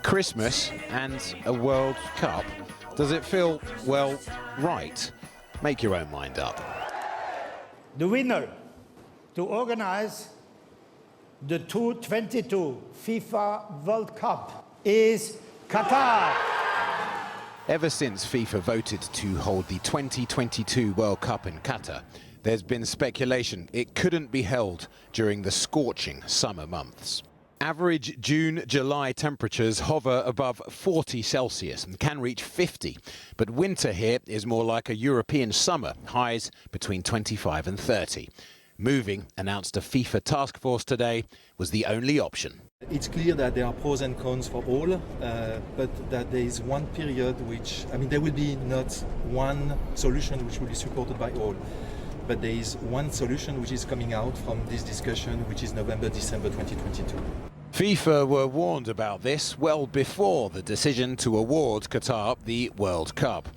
Christmas and a World Cup. Does it feel, well, right? Make your own mind up. The winner to organize the 2022 FIFA World Cup is Qatar. Ever since FIFA voted to hold the 2022 World Cup in Qatar, there's been speculation it couldn't be held during the scorching summer months. Average June-July temperatures hover above 40 Celsius and can reach 50. But winter here is more like a European summer, highs between 25 and 30. Moving, announced a FIFA task force today, was the only option. It's clear that there are pros and cons for all, but that there is one period which, there will be not one solution which will be supported by all. But there is one solution which is coming out from this discussion, which is November-December 2022. FIFA were warned about this well before the decision to award Qatar the World Cup.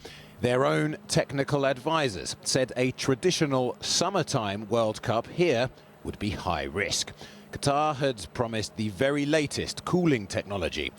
Their own technical advisors said a traditional summertime World Cup here would be high risk. Qatar had promised the very latest cooling technology,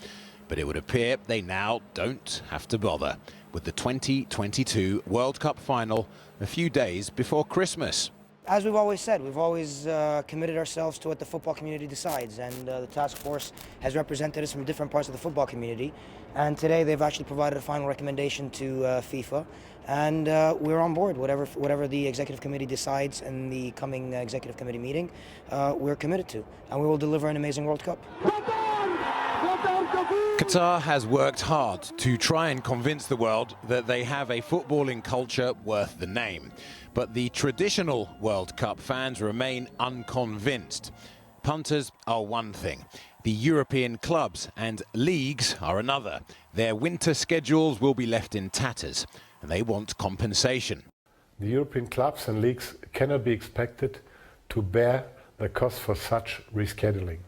but it would appear they now don't have to bother, with the 2022 World Cup final a few days before Christmas. As we've always said, we've always committed ourselves to what the football community decides, and the task force has represented us from different parts of the football community, and today they've actually provided a final recommendation to FIFA, and we're on board. Whatever the executive committee decides in the coming executive committee meeting, we're committed to, and we will deliver an amazing World Cup. Qatar has worked hard to try and convince the world that they have a footballing culture worth the name. But the traditional World Cup fans remain unconvinced. Punters are one thing. The European clubs and leagues are another. Their winter schedules will be left in tatters, and they want compensation. The European clubs and leagues cannot be expected to bear the cost for such rescheduling.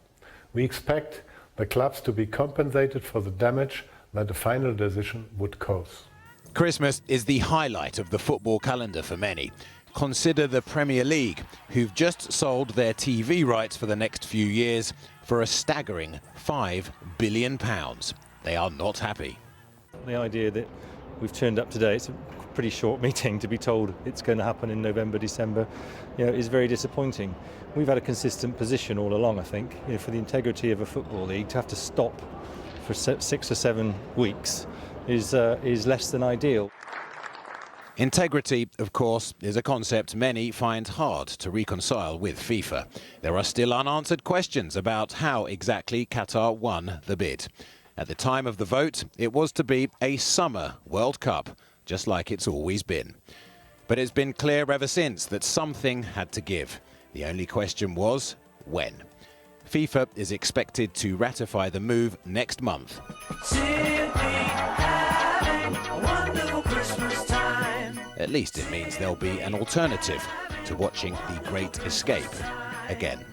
We expect the clubs to be compensated for the damage that the final decision would cause. Christmas is the highlight of the football calendar for many. Consider the Premier League, who've just sold their TV rights for the next few years for a staggering £5 billion. They are not happy. The idea that we've turned up today, it's a pretty short meeting to be told it's going to happen in November, December, is very disappointing. We've had a consistent position all along, I think. For the integrity of a football league, to have to stop for 6 or 7 weeks is less than ideal. Integrity, of course, is a concept many find hard to reconcile with FIFA. There are still unanswered questions about how exactly Qatar won the bid. At the time of the vote, it was to be a summer World Cup, just like it's always been. But it's been clear ever since that something had to give. The only question was, when? FIFA is expected to ratify the move next month. At least it means there'll be an alternative to watching the Great Escape again.